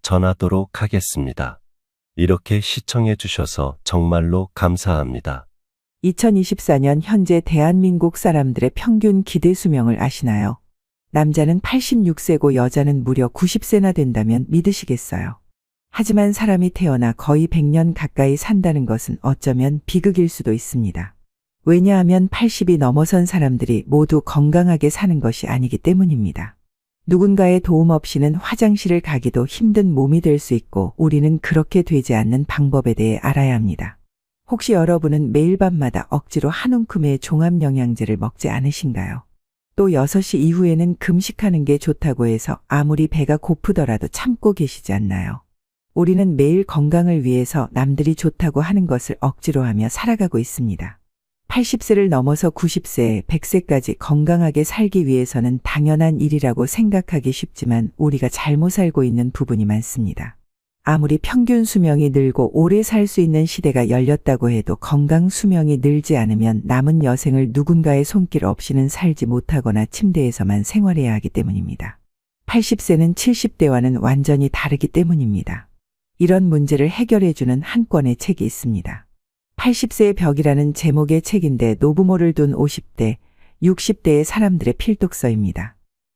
전하도록 하겠습니다. 이렇게 시청해 주셔서 정말로 감사합니다. 2024년 현재 대한민국 사람들의 평균 기대 수명을 아시나요? 남자는 86세고 여자는 무려 90세나 된다면 믿으시겠어요? 하지만 사람이 태어나 거의 100년 가까이 산다는 것은 어쩌면 비극일 수도 있습니다. 왜냐하면 80이 넘어선 사람들이 모두 건강하게 사는 것이 아니기 때문입니다. 누군가의 도움 없이는 화장실을 가기도 힘든 몸이 될 수 있고 우리는 그렇게 되지 않는 방법에 대해 알아야 합니다. 혹시 여러분은 매일 밤마다 억지로 한 움큼의 종합영양제를 먹지 않으신가요? 또 6시 이후에는 금식하는 게 좋다고 해서 아무리 배가 고프더라도 참고 계시지 않나요? 우리는 매일 건강을 위해서 남들이 좋다고 하는 것을 억지로 하며 살아가고 있습니다. 80세를 넘어서 90세, 100세까지 건강하게 살기 위해서는 당연한 일이라고 생각하기 쉽지만 우리가 잘못 살고 있는 부분이 많습니다. 아무리 평균 수명이 늘고 오래 살 수 있는 시대가 열렸다고 해도 건강 수명이 늘지 않으면 남은 여생을 누군가의 손길 없이는 살지 못하거나 침대에서만 생활해야 하기 때문입니다. 80세는 70대와는 완전히 다르기 때문입니다. 이런 문제를 해결해주는 한 권의 책이 있습니다. 80세의 벽이라는 제목의 책인데 노부모를 둔 50대, 60대의 사람들의 필독서입니다.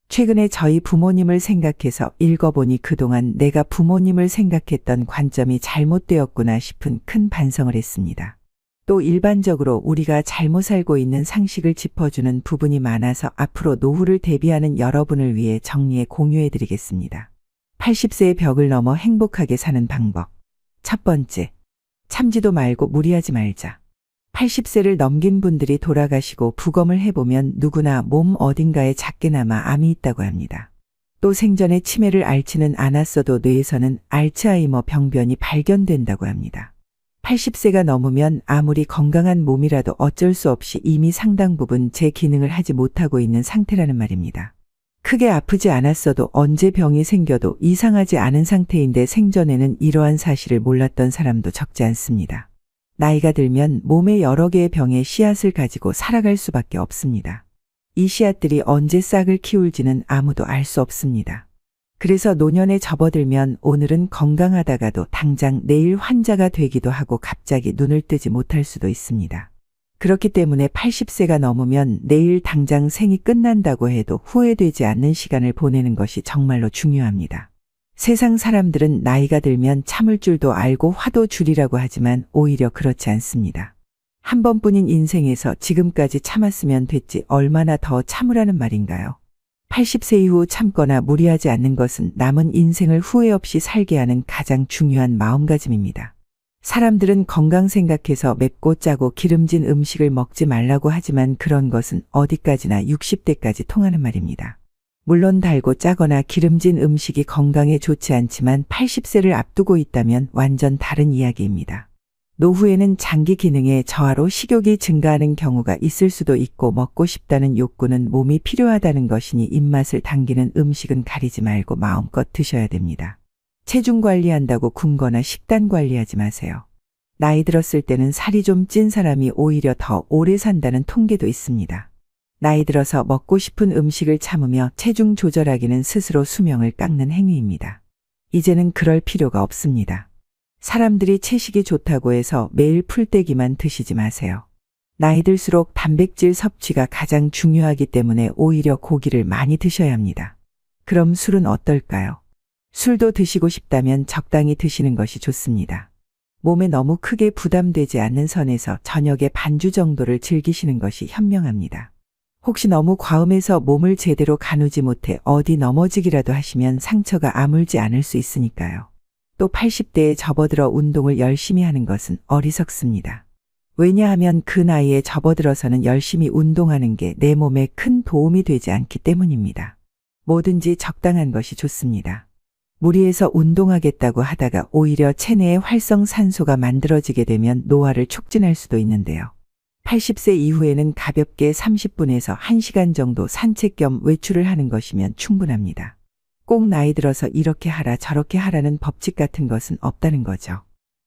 최근에 저희 부모님을 생각해서 읽어보니 그동안 내가 부모님을 생각했던 관점이 잘못되었구나 싶은 큰 반성을 했습니다. 또 일반적으로 우리가 잘못 살고 있는 상식을 짚어주는 부분이 많아서 앞으로 노후를 대비하는 여러분을 위해 정리해 공유해드리겠습니다. 80세의 벽을 넘어 행복하게 사는 방법. 첫 번째, 참지도 말고 무리하지 말자. 80세를 넘긴 분들이 돌아가시고 부검을 해보면 누구나 몸 어딘가에 작게나마 암이 있다고 합니다. 또 생전에 치매를 앓지는 않았어도 뇌에서는 알츠하이머 병변이 발견된다고 합니다. 80세가 넘으면 아무리 건강한 몸이라도 어쩔 수 없이 이미 상당 부분 제 기능을 하지 못하고 있는 상태라는 말입니다. 크게 아프지 않았어도 언제 병이 생겨도 이상하지 않은 상태인데 생전에는 이러한 사실을 몰랐던 사람도 적지 않습니다. 나이가 들면 몸에 여러 개의 병의 씨앗을 가지고 살아갈 수밖에 없습니다. 이 씨앗들이 언제 싹을 키울지는 아무도 알 수 없습니다. 그래서 노년에 접어들면 오늘은 건강하다가도 당장 내일 환자가 되기도 하고 갑자기 눈을 뜨지 못할 수도 있습니다. 그렇기 때문에 80세가 넘으면 내일 당장 생이 끝난다고 해도 후회되지 않는 시간을 보내는 것이 정말로 중요합니다. 세상 사람들은 나이가 들면 참을 줄도 알고 화도 줄이라고 하지만 오히려 그렇지 않습니다. 한 번뿐인 인생에서 지금까지 참았으면 됐지 얼마나 더 참으라는 말인가요? 80세 이후 참거나 무리하지 않는 것은 남은 인생을 후회 없이 살게 하는 가장 중요한 마음가짐입니다. 사람들은 건강 생각해서 맵고 짜고 기름진 음식을 먹지 말라고 하지만 그런 것은 어디까지나 60대까지 통하는 말입니다. 물론 달고 짜거나 기름진 음식이 건강에 좋지 않지만 80세를 앞두고 있다면 완전 다른 이야기입니다. 노후에는 장기 기능의 저하로 식욕이 증가하는 경우가 있을 수도 있고 먹고 싶다는 욕구는 몸이 필요하다는 것이니 입맛을 당기는 음식은 가리지 말고 마음껏 드셔야 됩니다. 체중 관리한다고 굶거나 식단 관리하지 마세요. 나이 들었을 때는 살이 좀 찐 사람이 오히려 더 오래 산다는 통계도 있습니다. 나이 들어서 먹고 싶은 음식을 참으며 체중 조절하기는 스스로 수명을 깎는 행위입니다. 이제는 그럴 필요가 없습니다. 사람들이 채식이 좋다고 해서 매일 풀떼기만 드시지 마세요. 나이 들수록 단백질 섭취가 가장 중요하기 때문에 오히려 고기를 많이 드셔야 합니다. 그럼 술은 어떨까요? 술도 드시고 싶다면 적당히 드시는 것이 좋습니다. 몸에 너무 크게 부담되지 않는 선에서 저녁에 반주 정도를 즐기시는 것이 현명합니다. 혹시 너무 과음해서 몸을 제대로 가누지 못해 어디 넘어지기라도 하시면 상처가 아물지 않을 수 있으니까요. 또 80대에 접어들어 운동을 열심히 하는 것은 어리석습니다. 왜냐하면 그 나이에 접어들어서는 열심히 운동하는 게 내 몸에 큰 도움이 되지 않기 때문입니다. 뭐든지 적당한 것이 좋습니다. 무리해서 운동하겠다고 하다가 오히려 체내에 활성산소가 만들어지게 되면 노화를 촉진할 수도 있는데요. 80세 이후에는 가볍게 30분에서 1시간 정도 산책 겸 외출을 하는 것이면 충분합니다. 꼭 나이 들어서 이렇게 하라 저렇게 하라는 법칙 같은 것은 없다는 거죠.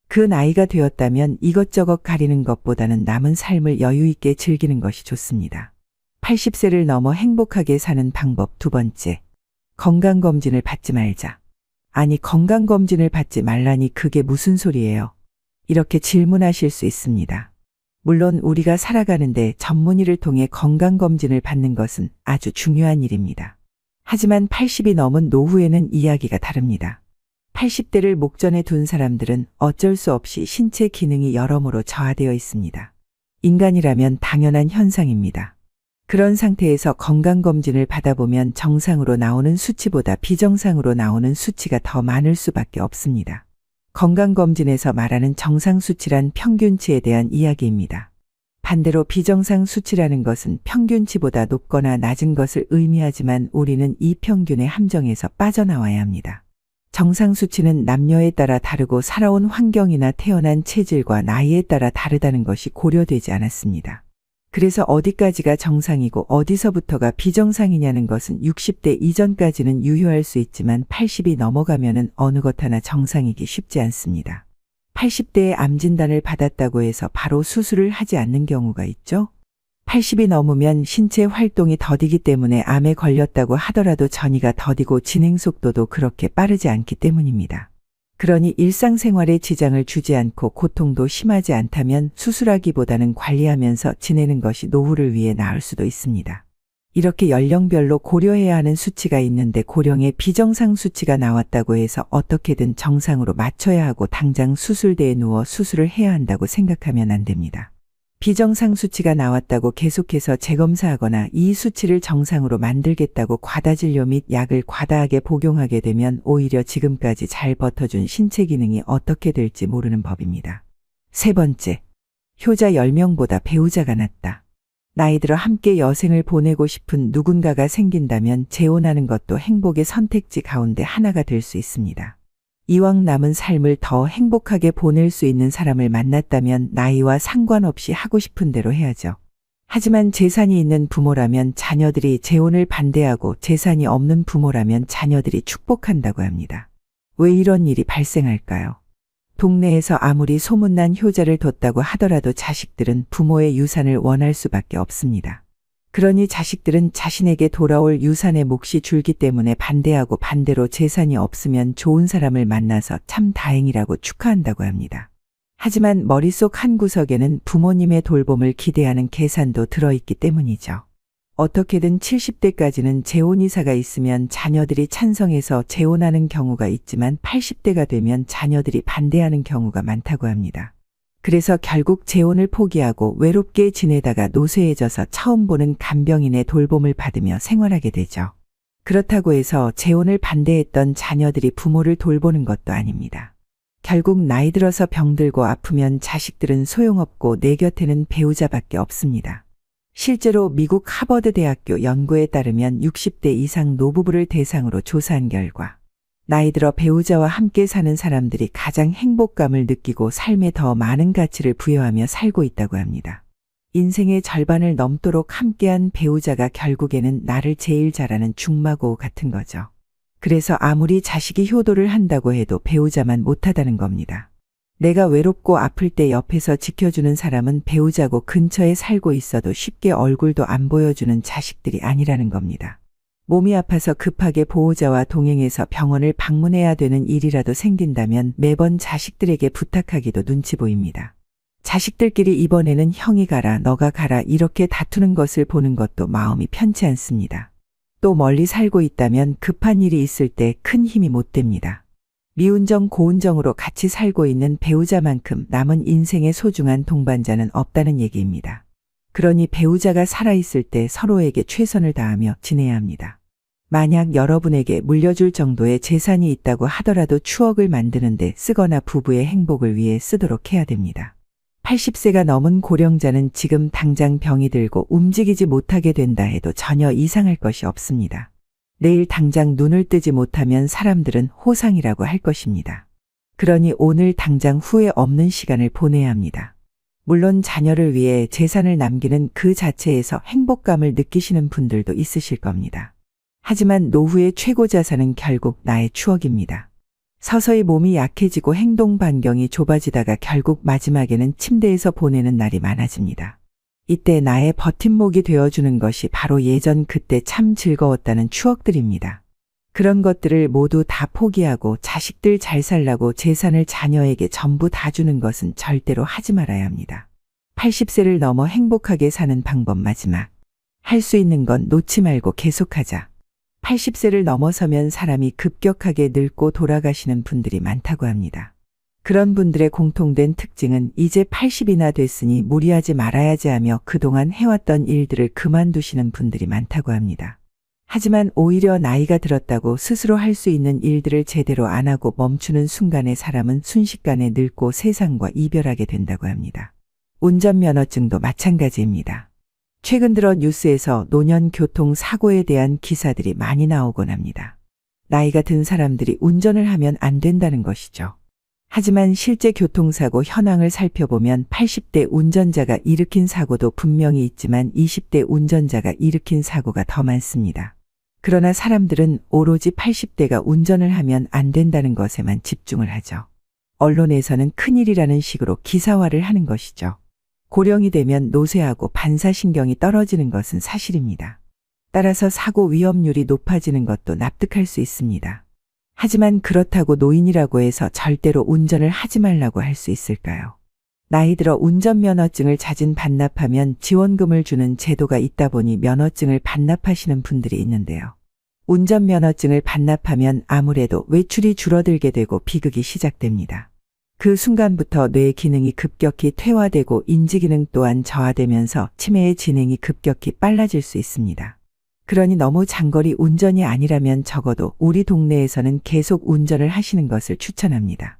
그 나이가 되었다면 이것저것 가리는 것보다는 남은 삶을 여유 있게 즐기는 것이 좋습니다. 80세를 넘어 행복하게 사는 방법 두 번째, 건강검진을 받지 말자. 아니, 건강검진을 받지 말라니 그게 무슨 소리예요? 이렇게 질문하실 수 있습니다. 물론 우리가 살아가는데 전문의를 통해 건강검진을 받는 것은 아주 중요한 일입니다. 하지만 80이 넘은 노후에는 이야기가 다릅니다. 80대를 목전에 둔 사람들은 어쩔 수 없이 신체 기능이 여러모로 저하되어 있습니다. 인간이라면 당연한 현상입니다. 그런 상태에서 건강검진을 받아보면 정상으로 나오는 수치보다 비정상으로 나오는 수치가 더 많을 수밖에 없습니다. 건강검진에서 말하는 정상 수치란 평균치에 대한 이야기입니다. 반대로 비정상 수치라는 것은 평균치보다 높거나 낮은 것을 의미하지만 우리는 이 평균의 함정에서 빠져나와야 합니다. 정상 수치는 남녀에 따라 다르고 살아온 환경이나 태어난 체질과 나이에 따라 다르다는 것이 고려되지 않았습니다. 그래서 어디까지가 정상이고 어디서부터가 비정상이냐는 것은 60대 이전까지는 유효할 수 있지만 80이 넘어가면은 어느 것 하나 정상이기 쉽지 않습니다. 80대에 암 진단을 받았다고 해서 바로 수술을 하지 않는 경우가 있죠. 80이 넘으면 신체 활동이 더디기 때문에 암에 걸렸다고 하더라도 전이가 더디고 진행 속도도 그렇게 빠르지 않기 때문입니다. 그러니 일상생활에 지장을 주지 않고 고통도 심하지 않다면 수술하기보다는 관리하면서 지내는 것이 노후를 위해 나을 수도 있습니다. 이렇게 연령별로 고려해야 하는 수치가 있는데 고령의 비정상 수치가 나왔다고 해서 어떻게든 정상으로 맞춰야 하고 당장 수술대에 누워 수술을 해야 한다고 생각하면 안 됩니다. 비정상 수치가 나왔다고 계속해서 재검사하거나 이 수치를 정상으로 만들겠다고 과다진료 및 약을 과다하게 복용하게 되면 오히려 지금까지 잘 버텨준 신체 기능이 어떻게 될지 모르는 법입니다. 세 번째, 효자 10명보다 배우자가 낫다. 나이 들어 함께 여생을 보내고 싶은 누군가가 생긴다면 재혼하는 것도 행복의 선택지 가운데 하나가 될 수 있습니다. 이왕 남은 삶을 더 행복하게 보낼 수 있는 사람을 만났다면 나이와 상관없이 하고 싶은 대로 해야죠. 하지만 재산이 있는 부모라면 자녀들이 재혼을 반대하고 재산이 없는 부모라면 자녀들이 축복한다고 합니다. 왜 이런 일이 발생할까요? 동네에서 아무리 소문난 효자를 뒀다고 하더라도 자식들은 부모의 유산을 원할 수밖에 없습니다. 그러니 자식들은 자신에게 돌아올 유산의 몫이 줄기 때문에 반대하고 반대로 재산이 없으면 좋은 사람을 만나서 참 다행이라고 축하한다고 합니다. 하지만 머릿속 한구석에는 부모님의 돌봄을 기대하는 계산도 들어있기 때문이죠. 어떻게든 70대까지는 재혼 이사가 있으면 자녀들이 찬성해서 재혼하는 경우가 있지만 80대가 되면 자녀들이 반대하는 경우가 많다고 합니다. 그래서 결국 재혼을 포기하고 외롭게 지내다가 노쇠해져서 처음 보는 간병인의 돌봄을 받으며 생활하게 되죠. 그렇다고 해서 재혼을 반대했던 자녀들이 부모를 돌보는 것도 아닙니다. 결국 나이 들어서 병들고 아프면 자식들은 소용없고 내 곁에는 배우자밖에 없습니다. 실제로 미국 하버드 대학교 연구에 따르면 60대 이상 노부부를 대상으로 조사한 결과 나이 들어 배우자와 함께 사는 사람들이 가장 행복감을 느끼고 삶에 더 많은 가치를 부여하며 살고 있다고 합니다. 인생의 절반을 넘도록 함께한 배우자가 결국에는 나를 제일 잘하는 중마고 같은 거죠. 그래서 아무리 자식이 효도를 한다고 해도 배우자만 못하다는 겁니다. 내가 외롭고 아플 때 옆에서 지켜주는 사람은 배우자고 근처에 살고 있어도 쉽게 얼굴도 안 보여주는 자식들이 아니라는 겁니다. 몸이 아파서 급하게 보호자와 동행해서 병원을 방문해야 되는 일이라도 생긴다면 매번 자식들에게 부탁하기도 눈치 보입니다. 자식들끼리 이번에는 형이 가라, 너가 가라 이렇게 다투는 것을 보는 것도 마음이 편치 않습니다. 또 멀리 살고 있다면 급한 일이 있을 때 큰 힘이 못 됩니다. 미운정 고운정으로 같이 살고 있는 배우자만큼 남은 인생의 소중한 동반자는 없다는 얘기입니다. 그러니 배우자가 살아있을 때 서로에게 최선을 다하며 지내야 합니다. 만약 여러분에게 물려줄 정도의 재산이 있다고 하더라도 추억을 만드는데 쓰거나 부부의 행복을 위해 쓰도록 해야 됩니다. 80세가 넘은 고령자는 지금 당장 병이 들고 움직이지 못하게 된다 해도 전혀 이상할 것이 없습니다. 내일 당장 눈을 뜨지 못하면 사람들은 호상이라고 할 것입니다. 그러니 오늘 당장 후회 없는 시간을 보내야 합니다. 물론 자녀를 위해 재산을 남기는 그 자체에서 행복감을 느끼시는 분들도 있으실 겁니다. 하지만 노후의 최고 자산은 결국 나의 추억입니다. 서서히 몸이 약해지고 행동 반경이 좁아지다가 결국 마지막에는 침대에서 보내는 날이 많아집니다. 이때 나의 버팀목이 되어주는 것이 바로 예전 그때 참 즐거웠다는 추억들입니다. 그런 것들을 모두 다 포기하고 자식들 잘 살라고 재산을 자녀에게 전부 다 주는 것은 절대로 하지 말아야 합니다. 80세를 넘어 행복하게 사는 방법 마지막. 할 수 있는 건 놓지 말고 계속하자. 80세를 넘어서면 사람이 급격하게 늙고 돌아가시는 분들이 많다고 합니다. 그런 분들의 공통된 특징은 이제 80이나 됐으니 무리하지 말아야지 하며 그동안 해왔던 일들을 그만두시는 분들이 많다고 합니다. 하지만 오히려 나이가 들었다고 스스로 할 수 있는 일들을 제대로 안 하고 멈추는 순간에 사람은 순식간에 늙고 세상과 이별하게 된다고 합니다. 운전면허증도 마찬가지입니다. 최근 들어 뉴스에서 노년 교통사고에 대한 기사들이 많이 나오곤 합니다. 나이가 든 사람들이 운전을 하면 안 된다는 것이죠. 하지만 실제 교통사고 현황을 살펴보면 80대 운전자가 일으킨 사고도 분명히 있지만 20대 운전자가 일으킨 사고가 더 많습니다. 그러나 사람들은 오로지 80대가 운전을 하면 안 된다는 것에만 집중을 하죠. 언론에서는 큰일이라는 식으로 기사화를 하는 것이죠. 고령이 되면 노쇠하고 반사신경이 떨어지는 것은 사실입니다. 따라서 사고 위험률이 높아지는 것도 납득할 수 있습니다. 하지만 그렇다고 노인이라고 해서 절대로 운전을 하지 말라고 할 수 있을까요? 나이 들어 운전면허증을 자진 반납하면 지원금을 주는 제도가 있다 보니 면허증을 반납하시는 분들이 있는데요. 운전면허증을 반납하면 아무래도 외출이 줄어들게 되고 비극이 시작됩니다. 그 순간부터 뇌 기능이 급격히 퇴화되고 인지기능 또한 저하되면서 치매의 진행이 급격히 빨라질 수 있습니다. 그러니 너무 장거리 운전이 아니라면 적어도 우리 동네에서는 계속 운전을 하시는 것을 추천합니다.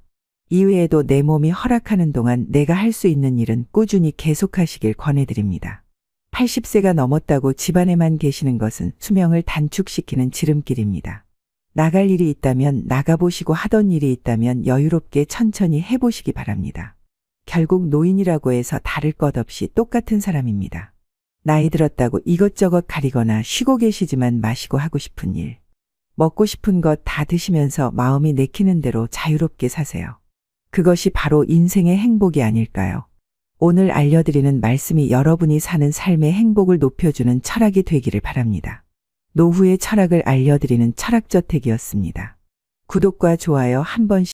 이외에도 내 몸이 허락하는 동안 내가 할 수 있는 일은 꾸준히 계속하시길 권해드립니다. 80세가 넘었다고 집안에만 계시는 것은 수명을 단축시키는 지름길입니다. 나갈 일이 있다면 나가보시고 하던 일이 있다면 여유롭게 천천히 해보시기 바랍니다. 결국 노인이라고 해서 다를 것 없이 똑같은 사람입니다. 나이 들었다고 이것저것 가리거나 쉬고 계시지만 마시고 하고 싶은 일, 먹고 싶은 것 다 드시면서 마음이 내키는 대로 자유롭게 사세요. 그것이 바로 인생의 행복이 아닐까요? 오늘 알려드리는 말씀이 여러분이 사는 삶의 행복을 높여주는 철학이 되기를 바랍니다. 노후의 철학을 알려드리는 철학저택이었습니다. 구독과 좋아요 한 번씩